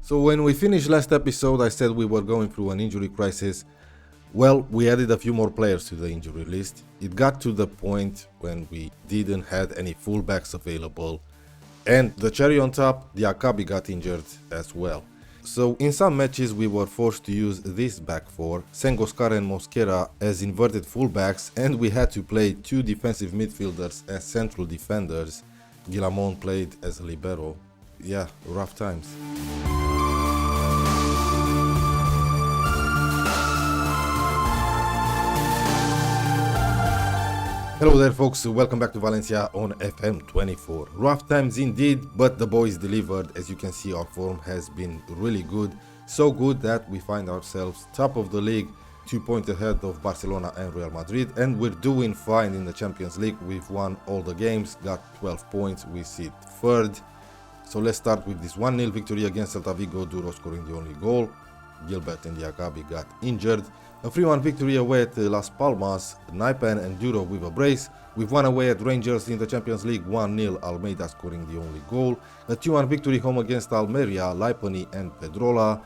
So when we finished last episode, I said we were going through an injury crisis. Well, we added a few more players to the injury list. It got to the point when we didn't have any fullbacks available. And the cherry on top, the Akabi got injured as well. So in some matches we were forced to use this back four, Sengoskar and Mosquera as inverted fullbacks, and we had to play two defensive midfielders as central defenders. Guillamon played as a libero. Yeah, rough times. Hello there folks, welcome back to Valencia on FM24. Rough times indeed, but the boys delivered. As you can see, our form has been really good. So good that we find ourselves top of the league, 2 points ahead of Barcelona and Real Madrid, and we're doing fine in the Champions League. We've won all the games, got 12 points, we sit third. So let's start with this 1-0 victory against Celta Vigo, Duro scoring the only goal. Gilbert and Diakabi got injured. A 3-1 victory away at Las Palmas, Naipan and Duro with a brace. We've won away at Rangers in the Champions League, 1-0, Almeida scoring the only goal. A 2-1 victory home against Almeria, Lipani and Pedrola.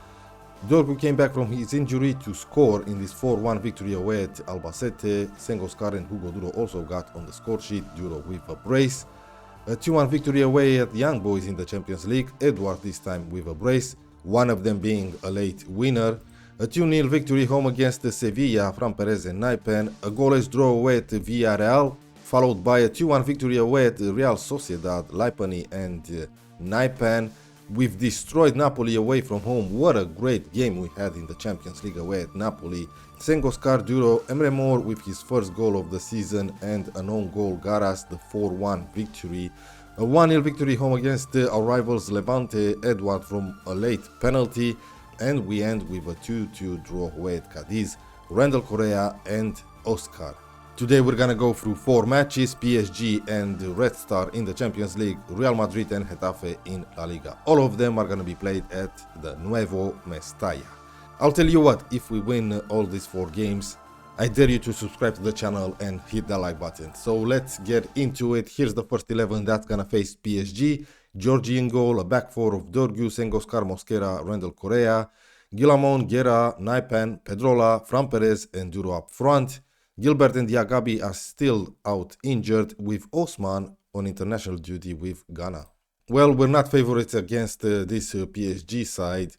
Dorgu came back from his injury to score in this 4-1 victory away at Albacete. Sengoskar and Hugo Duro also got on the score sheet, Duro with a brace. A 2-1 victory away at Young Boys in the Champions League, Edward this time with a brace, one of them being a late winner. A 2-0 victory home against Sevilla from Perez and Naipan, a goalless draw away at Villarreal, followed by a 2-1 victory away at Real Sociedad, Lipani and Naipan. We've destroyed Napoli away from home. What a great game we had in the Champions League away at Napoli. Sengoskar, Duro, Emre Mor with his first goal of the season and an own goal got us the 4-1 victory. A 1-0 victory home against our rivals Levante, Edward from a late penalty. And we end with a 2-2 draw away at Cadiz, Randall Correa and Oscar. Today we're gonna go through 4 matches, PSG and Red Star in the Champions League, Real Madrid and Getafe in La Liga. All of them are gonna be played at the Nuevo Mestalla. I'll tell you what, if we win all these 4 games, I dare you to subscribe to the channel and hit the like button. So let's get into it. Here's the first 11 that's gonna face PSG. Georgie in goal, a back four of Dorgu, Sengoskar, Mosquera, Randall Correa, Guillamon, Guerra, Naipan, Pedrola, Fran Perez and Duro up front. Gilbert and Diakabi are still out injured, with Osman on international duty with Ghana. Well, we're not favorites against this PSG side.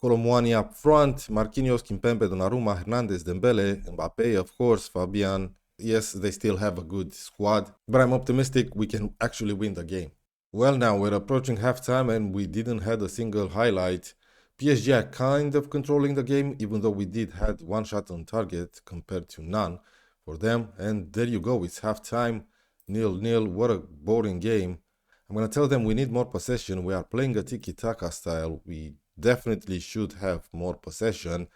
Colomwani up front, Marquinhos, Kimpembe, Donnarumma, Hernandez, Dembele, Mbappe, of course, Fabian. Yes, they still have a good squad, but I'm optimistic we can actually win the game. Well, now we're approaching halftime and we didn't have a single highlight. PSG are kind of controlling the game, even though we did had one shot on target compared to none for them. And there you go, it's halftime, 0-0. What a boring game. I'm gonna tell them we need more possession. We are playing a tiki-taka style. We definitely should have more possession.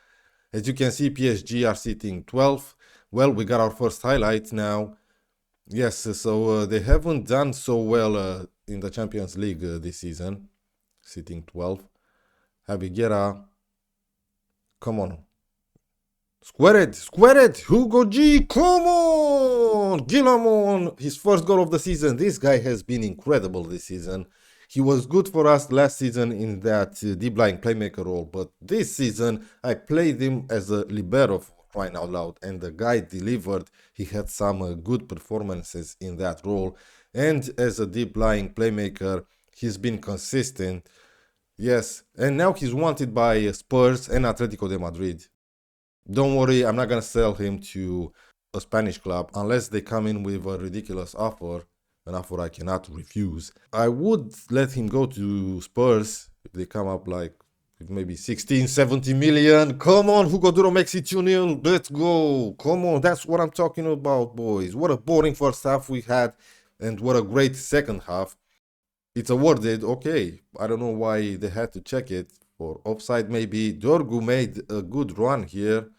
As you can see, PSG are sitting 12th. Well, we got our first highlight now. Yes, so they haven't done so well in the Champions League this season, sitting 12th. Javi Guerra, come on. Square it, Hugo G, come on! Guillamon, his first goal of the season. This guy has been incredible this season. He was good for us last season in that deep lying playmaker role, but this season I played him as a libero, crying out loud, and the guy delivered. He had some good performances in that role, and as a deep lying playmaker he's been consistent. Yes, and now he's wanted by Spurs and Atletico de Madrid. Don't worry, I'm not gonna sell him to a Spanish club unless they come in with a ridiculous offer, an offer I cannot refuse. I would let him go to Spurs if they come up like maybe 16-17 million. Come on, Hugo Duro makes it 2-0. Let's go. Come on, that's what I'm talking about, boys. What a boring first half we had, and what a great second half. It's awarded, okay. I don't know why they had to check it for offside maybe. Dorgu made a good run here.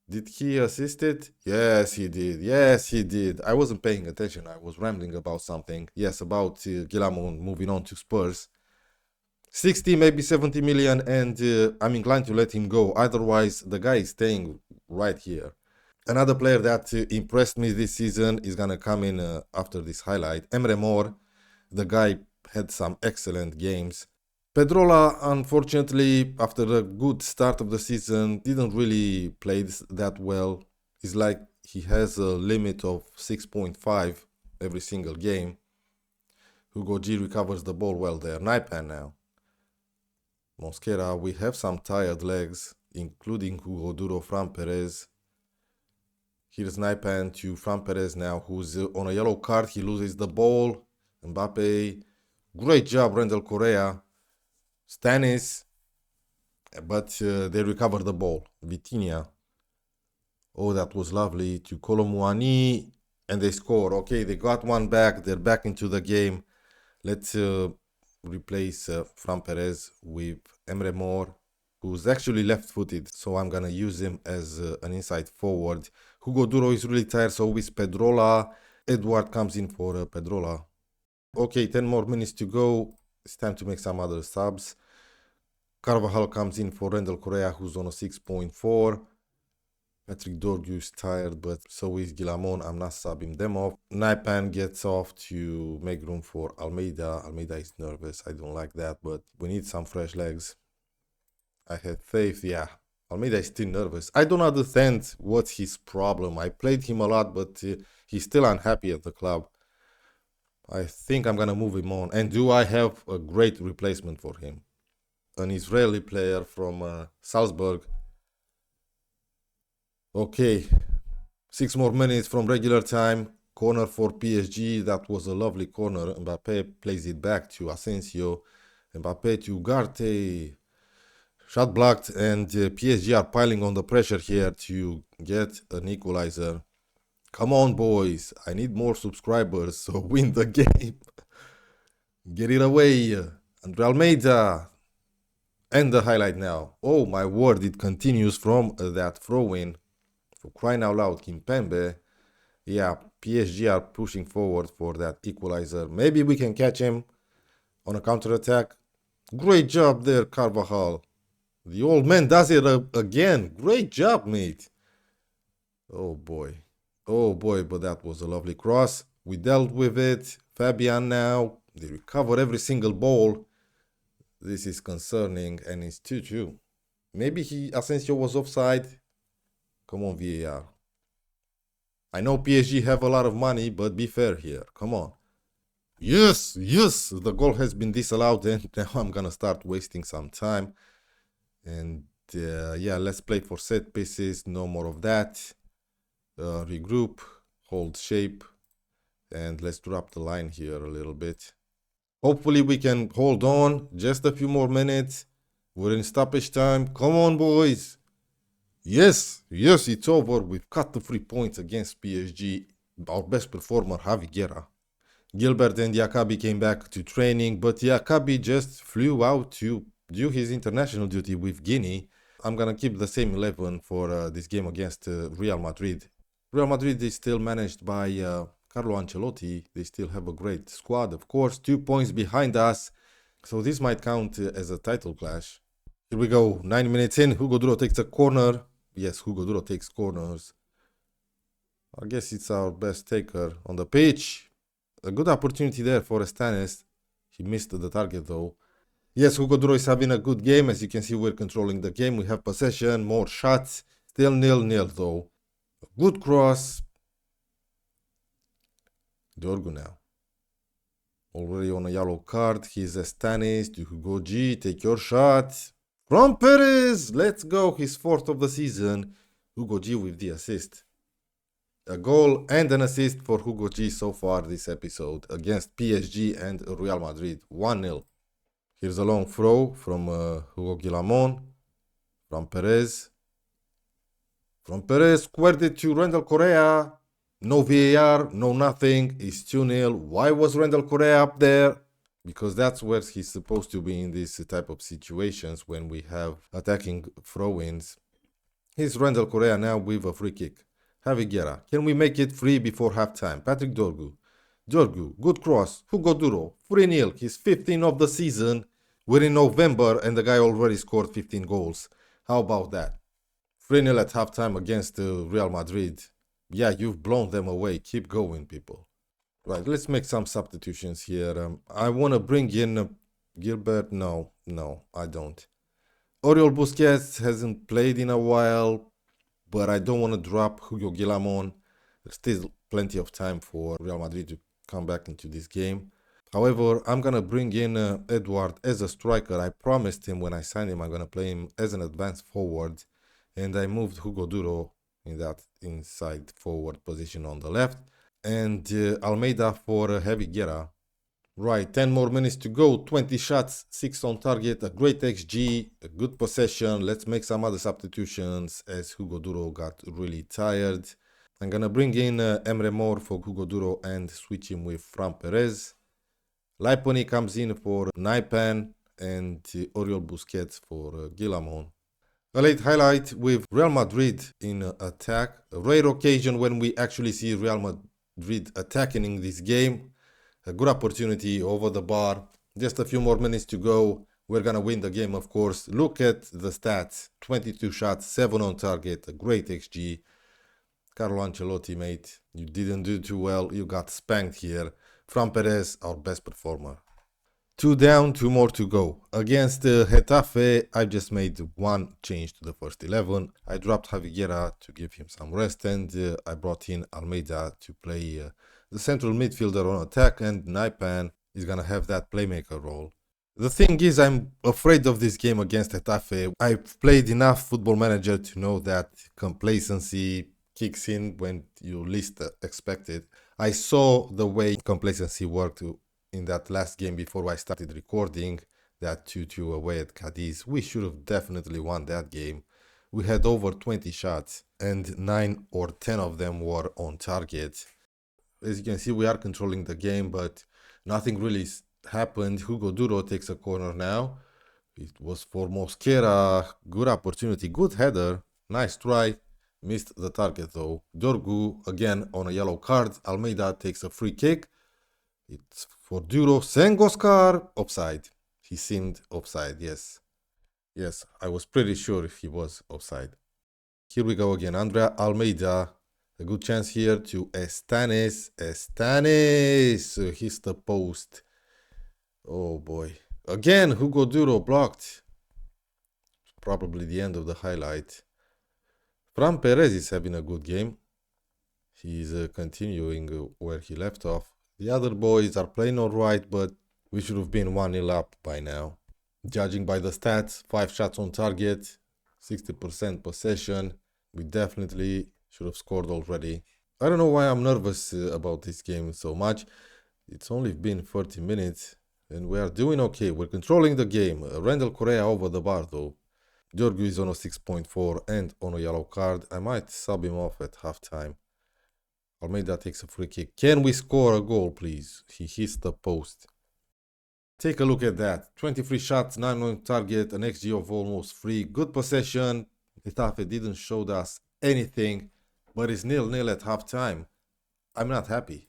Did he assist it? Yes, he did. Yes, he did. I wasn't paying attention. I was rambling about something. Yes, about Guillamon moving on to Spurs. 60, maybe 70 million, and I'm inclined to let him go. Otherwise, the guy is staying right here. Another player that impressed me this season is going to come in after this highlight. Emre Mor. The guy had some excellent games. Pedrola, unfortunately, after a good start of the season, didn't really play that well. It's like he has a limit of 6.5 every single game. Hugo G recovers the ball well there. Naipan now. Mosquera, we have some tired legs, including Hugo Duro, Fran Perez. Here's Naipan to Fran Perez now, who's on a yellow card. He loses the ball. Mbappe. Great job, Randall Correa. Stanis. But they recover the ball. Vitinha. Oh, that was lovely. To Colomwani. And they score. Okay, they got one back. They're back into the game. Let's replace Fran Perez with Emre Mor, who's actually left-footed, so I'm gonna use him as an inside forward. Hugo Duro is really tired, so with Pedrola. Edward comes in for Pedrola. Okay, 10 more minutes to go. It's time to make some other subs. Carvajal comes in for Randall Correa, who's on a 6.4. Patrick Dorgu is tired, but so is Guillamon. I'm not subbing them off. Naipan gets off to make room for Almeida. Almeida is nervous. I don't like that, but we need some fresh legs. I had faith, yeah. Almeida is still nervous. I don't understand what's his problem. I played him a lot, but he's still unhappy at the club. I think I'm gonna move him on. And do I have a great replacement for him? An Israeli player from Salzburg. Okay, 6 more minutes from regular time. Corner for PSG. That was a lovely corner. Mbappe plays it back to Asensio. Mbappe to Ugarte. Shot blocked, and PSG are piling on the pressure here to get an equalizer. Come on, boys. I need more subscribers, so win the game. Get it away. Andre Almeida. And the highlight now. Oh, my word, it continues from that throw-in. For crying out loud, Kimpembe. Yeah, PSG are pushing forward for that equalizer. Maybe we can catch him on a counter-attack. Great job there, Carvajal. The old man does it again. Great job, mate. Oh boy, but that was a lovely cross. We dealt with it. Fabian now. They recover every single ball. This is concerning, and it's 2-2. Maybe Asensio was offside. Come on, VAR. I know PSG have a lot of money, but be fair here. Come on. Yes, the goal has been disallowed, and now I'm gonna start wasting some time. And yeah, let's play for set pieces. No more of that. Regroup, hold shape, and let's drop the line here a little bit. Hopefully we can hold on just a few more minutes. We're in stoppage time. Come on, boys. Yes, it's over. We've cut the 3 points against PSG. Our best performer, Javi Guerra. Gilbert and Diakabi came back to training, but Diakabi just flew out to do his international duty with Guinea. I'm gonna keep the same 11 for this game against Real Madrid. Real Madrid is still managed by Carlo Ancelotti. They still have a great squad, of course. 2 points behind us, so this might count as a title clash. Here we go, 9 minutes in. Hugo Duro takes a corner. Yes, Hugo Duro takes corners. I guess it's our best taker on the pitch. A good opportunity there for Stanis. He missed the target though. Yes, Hugo Duro is having a good game. As you can see, we're controlling the game. We have possession, more shots. Still 0-0 though. A good cross. Dorgu now. Already on a yellow card. He's Stanis to Hugo G. Take your shot. From Perez. Let's go. His 4th of the season. Hugo G with the assist. A goal and an assist for Hugo G so far this episode against PSG and Real Madrid. 1-0. Here's a long throw from Hugo Guillamon. From Perez. From Perez, squared it to Randall Correa. No VAR, no nothing. It's 2-0. Why was Randall Correa up there? Because that's where he's supposed to be in these type of situations when we have attacking throw-ins. Here's Randall Correa now with a free kick. Javi Guerra. Can we make it free before halftime? Patrick Dorgu. Dorgu, good cross. Hugo Duro, 3-0. He's 15 of the season. We're in November and the guy already scored 15 goals. How about that? 3-0 at halftime against Real Madrid. Yeah, you've blown them away. Keep going, people. Right, let's make some substitutions here. I want to bring in Gilbert, no, I don't. Oriol Busquets hasn't played in a while, but I don't want to drop Hugo Guillamon. There's still plenty of time for Real Madrid to come back into this game. However, I'm going to bring in Edward as a striker. I promised him when I signed him I'm going to play him as an advanced forward. And I moved Hugo Duro in that inside forward position on the left. And Almeida for Heavy Guerra. Right, 10 more minutes to go, 20 shots, 6 on target, a great XG, a good possession. Let's make some other substitutions as Hugo Duro got really tired. I'm gonna bring in Emre Mor for Hugo Duro and switch him with Fran Perez. Laiponi comes in for Naipan and Oriol Busquets for Guillamon. A late highlight with Real Madrid in attack. A rare occasion when we actually see Real Madrid attacking in this game. A good opportunity over the bar. Just a few more minutes to go. We're gonna win the game, of course. Look at the stats. 22 shots, 7 on target, a great XG. Carlo Ancelotti, mate, you didn't do too well. You got spanked here. Fran Perez, our best performer. 2 down, 2 more to go. Against Getafe, I just made one change to the first 11. I dropped Javi Guerra to give him some rest, and I brought in Almeida to play the central midfielder on attack, and Naipan is gonna have that playmaker role. The thing is, I'm afraid of this game against Getafe. I've played enough Football Manager to know that complacency kicks in when you least expect it. I saw the way complacency worked in that last game before I started recording, that 2-2 away at Cadiz. We should have definitely won that game. We had over 20 shots and 9 or 10 of them were on target. As you can see, we are controlling the game, but nothing really happened. Hugo Duro takes a corner now. It was for Mosquera. Good opportunity, good header, nice try. Missed the target though. Dorgu again on a yellow card. Almeida takes a free kick. It's for Duro. Sengoskar, offside. He seemed offside, yes. Yes, I was pretty sure he was offside. Here we go again. Andrea Almeida. A good chance here to Estanes. Estanes hits the post. Oh boy. Again, Hugo Duro blocked. Probably the end of the highlight. Fran Perez is having a good game. He's continuing where he left off. The other boys are playing alright, but we should have been 1-0 up by now. Judging by the stats, 5 shots on target, 60% possession. We definitely should have scored already. I don't know why I'm nervous about this game so much. It's only been 30 minutes and we are doing okay. We're controlling the game. Randall Correa over the bar though. Giorgio is on a 6.4 and on a yellow card. I might sub him off at halftime. Almeida takes a free kick. Can we score a goal, please? He hits the post. Take a look at that. 23 shots, 9 on target, an XG of almost 3. Good possession. Getafe didn't show us anything, but it's 0-0 at halftime. I'm not happy.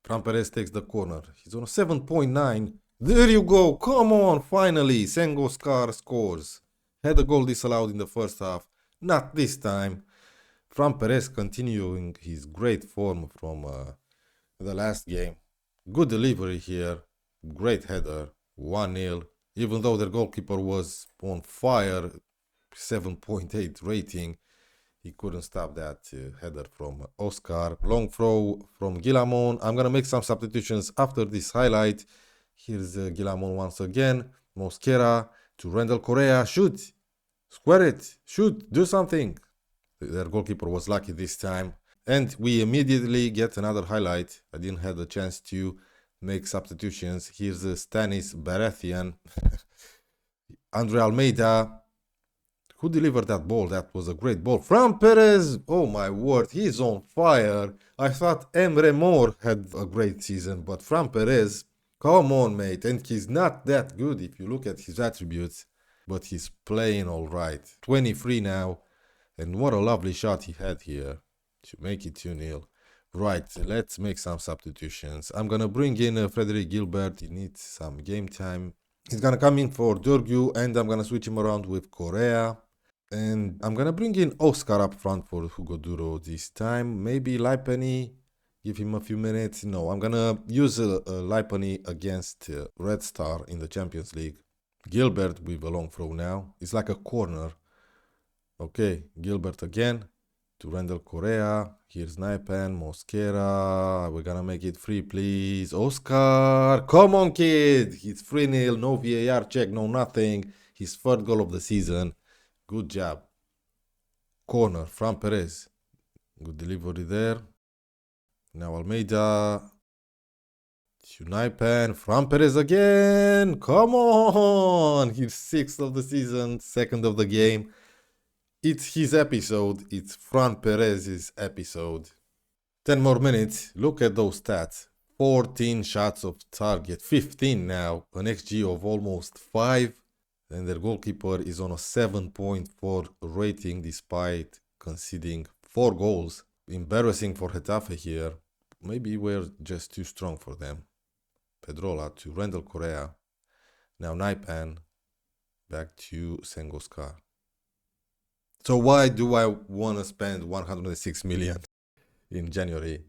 Fran Perez takes the corner. He's on a 7.9. There you go. Come on, finally. Sengoskar scores. Had a goal disallowed in the first half. Not this time. Fran Perez continuing his great form from the last game. Good delivery here. Great header. 1-0. Even though their goalkeeper was on fire, 7.8 rating, he couldn't stop that header from Oscar. Long throw from Guillamon. I'm going to make some substitutions after this highlight. Here's Guillamon once again. Mosquera to Randall Correa. Shoot. Square it. Shoot. Do something. Their goalkeeper was lucky this time. And we immediately get another highlight. I didn't have the chance to make substitutions. Here's Stanis Baratheon. Andre Almeida. Who delivered that ball? That was a great ball. Fran Perez. Oh my word. He's on fire. I thought Emre Mor had a great season. But Fran Perez. Come on, mate. And he's not that good if you look at his attributes. But he's playing alright. 23 now. And what a lovely shot he had here to make it 2-0. Right, let's make some substitutions. I'm gonna bring in Frederic Gilbert. He needs some game time. He's gonna come in for Dorgu and I'm gonna switch him around with Correa. And I'm gonna bring in Oscar up front for Hugo Duro this time. Maybe Laipeni. Give him a few minutes. No, I'm gonna use Lipani against Red Star in the Champions League. Gilbert with a long throw now. It's like a corner. Okay, Gilbert again to Randall Correa. Here's Naipan, Mosquera. We're gonna make it free, please. Oscar, come on, kid. It's 3-0. No VAR check, no nothing. His third goal of the season. Good job. Corner from Perez. Good delivery there. Now Almeida. To Naipan from Perez again. Come on. He's 6th of the season, 2nd of the game. It's his episode. It's Fran Perez's episode. 10 more minutes. Look at those stats. 14 shots of target. 15 now. An XG of almost 5. And their goalkeeper is on a 7.4 rating despite conceding 4 goals. Embarrassing for Getafe here. Maybe we're just too strong for them. Pedrola to Randall Correa. Now Naipan. Back to Sengoskar. So why do I want to spend 106 million in January?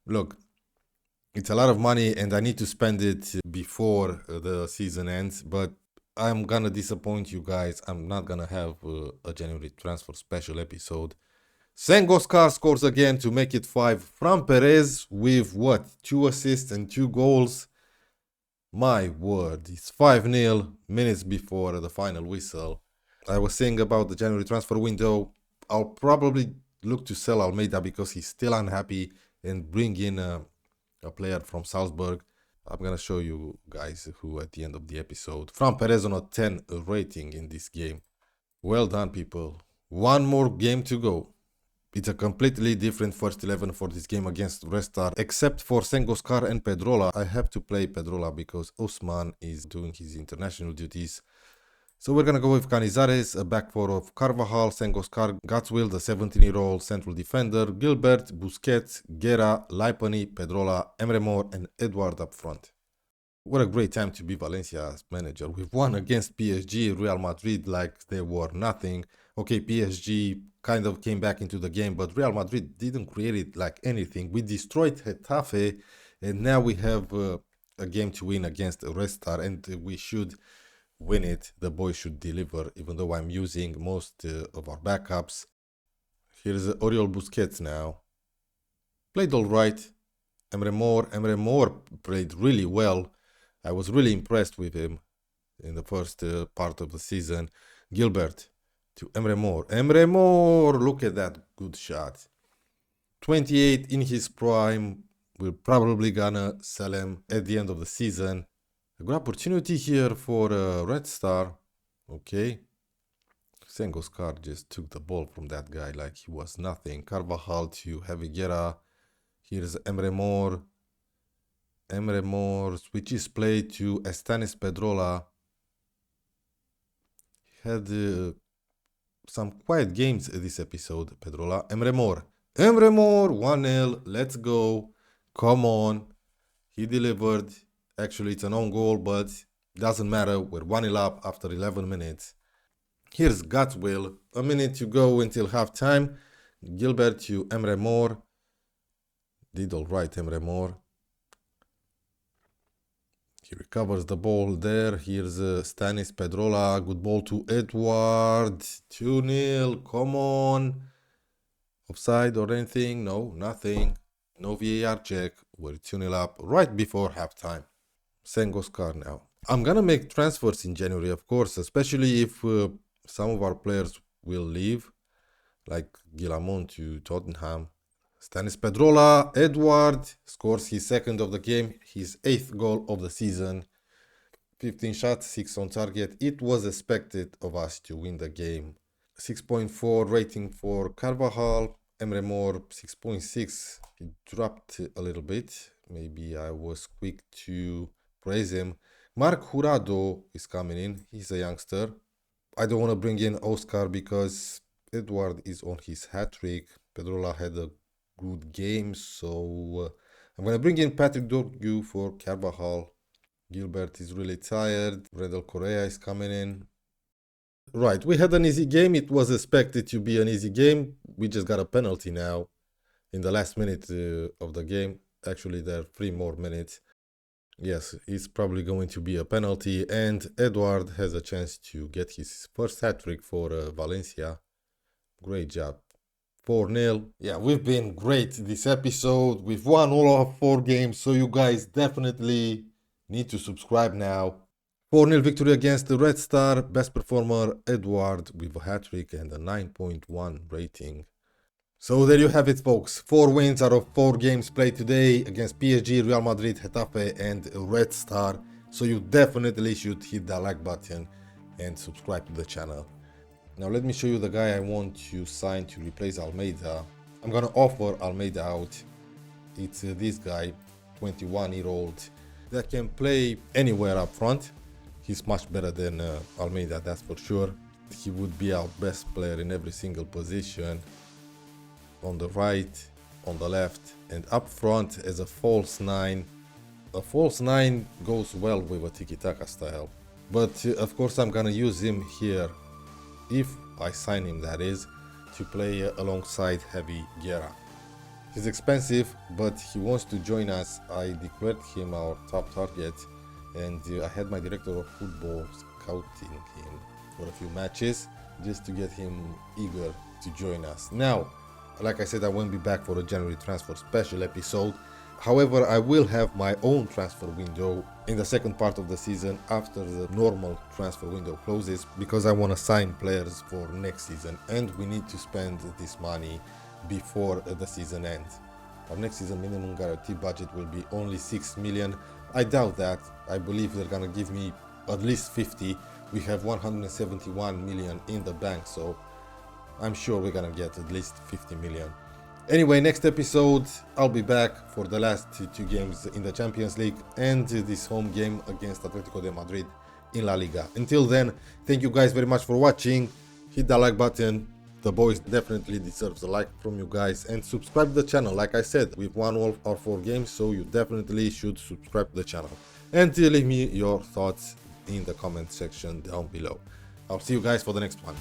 Look, it's a lot of money and I need to spend it before the season ends, but I'm gonna disappoint you guys. I'm not gonna have a January transfer special episode. Sengoskar scores again to make it 5 from Perez with what? 2 assists and 2 goals. My word, it's 5-0 minutes before the final whistle. I was saying about the January transfer window, I'll probably look to sell Almeida because he's still unhappy and bring in a player from Salzburg. I'm going to show you guys who at the end of the episode. Fran Perez on a 10 rating in this game. Well done, people. One more game to go. It's a completely different first 11 for this game against Red Star, except for Sengoskar and Pedrola. I have to play Pedrola because Usman is doing his international duties. So we're going to go with Canizares, a back four of Carvajal, Sengoskar, Gatswill, the 17-year-old central defender, Gilbert, Busquets, Guerra, Lipani, Pedrola, Emre Mor, and Edward up front. What a great time to be Valencia's manager. We've won against PSG, Real Madrid like they were nothing. Okay, PSG kind of came back into the game, but Real Madrid didn't create it like anything. We destroyed Getafe, and now we have a game to win against Red Star, and we should win it. The boys should deliver, even though I'm using most of our backups. Here's Oriol Busquets now. Played all right. Emre Mor played really well. I was really impressed with him in the first part of the season. Gilbert to Emre Mor. Emre Mor, look at that good shot. 28 in his prime. We're probably gonna sell him at the end of the season. A good opportunity here for Red Star. Okay. Sengoskar just took the ball from that guy like he was nothing. Carvajal to Higuera. Here's Emre Mor. Emre Mor switches play to Estanis Pedrola. He had some quiet games this episode, Pedrola. Emre Mor. Emre Mor, 1-0. Let's go. Come on. He delivered. Actually, it's an own goal, but doesn't matter. We're 1-0 up after 11 minutes. Here's Gatswill. A minute to go until halftime. Gilbert to Emre Mor. Did all right, Emre Mor. He recovers the ball there. Here's Stanis Pedrola. Good ball to Edward. 2-0. Come on. Offside or anything? No, nothing. No VAR check. We're 2-0 up right before halftime. Sengoskar now. I'm gonna make transfers in January, of course, especially if some of our players will leave, like Guillamon to Tottenham. Stanis Pedrola, Edward scores his 2nd of the game, his 8th goal of the season. 15 shots, 6 on target. It was expected of us to win the game. 6.4 rating for Carvajal. Emre Mor 6.6. He dropped a little bit. Maybe I was quick to praise him. Marc Jurado is coming in. He's a youngster. I don't want to bring in Oscar because Edward is on his hat-trick. Pedrola had a good game, so I'm going to bring in Patrick Dorgu for Carvajal. Gilbert is really tired. Randall Correa is coming in. Right, we had an easy game. It was expected to be an easy game. We just got a penalty now. in the last minute of the game. Actually, there are 3 more minutes. Yes, it's probably going to be a penalty, and Edward has a chance to get his first hat-trick for Valencia. Great job. 4-0. Yeah, we've been great this episode. We've won all our 4 games, so you guys definitely need to subscribe now. 4-0 victory against the Red Star. Best performer Edward with a hat-trick and a 9.1 rating. So there you have it, folks. 4 wins out of 4 games played today against PSG, Real Madrid, Getafe and Red Star. So you definitely should hit that like button and subscribe to the channel. Now let me show you the guy I want to sign to replace Almeida. I'm gonna offer Almeida out. It's this guy, 21-year-old, that can play anywhere up front. He's much better than Almeida, that's for sure. He would be our best player in every single position. On the right, on the left, and up front as a false 9. A false 9 goes well with a tiki-taka style. But of course I'm gonna use him here, if I sign him that is, to play alongside Heavy Guerra. He's expensive, but he wants to join us. I declared him our top target, and I had my director of football scouting him for a few matches, just to get him eager to join us. Now, like I said, I won't be back for a January transfer special episode. However, I will have my own transfer window in the second part of the season after the normal transfer window closes, because I want to sign players for next season and we need to spend this money before the season ends. Our next season minimum guarantee budget will be only 6 million. I doubt that. I believe they're gonna give me at least 50. We have 171 million in the bank, so I'm sure we're gonna get at least 50 million. Anyway, next episode I'll be back for the last 2 games in the Champions League and this home game against Atletico de Madrid in La Liga. Until then, thank you guys very much for watching. Hit that like button. The boys definitely deserves a like from you guys, and subscribe to the channel. Like I said, we've won all our 4 games, so you definitely should subscribe to the channel. And leave me your thoughts in the comment section down below. I'll see you guys for the next one.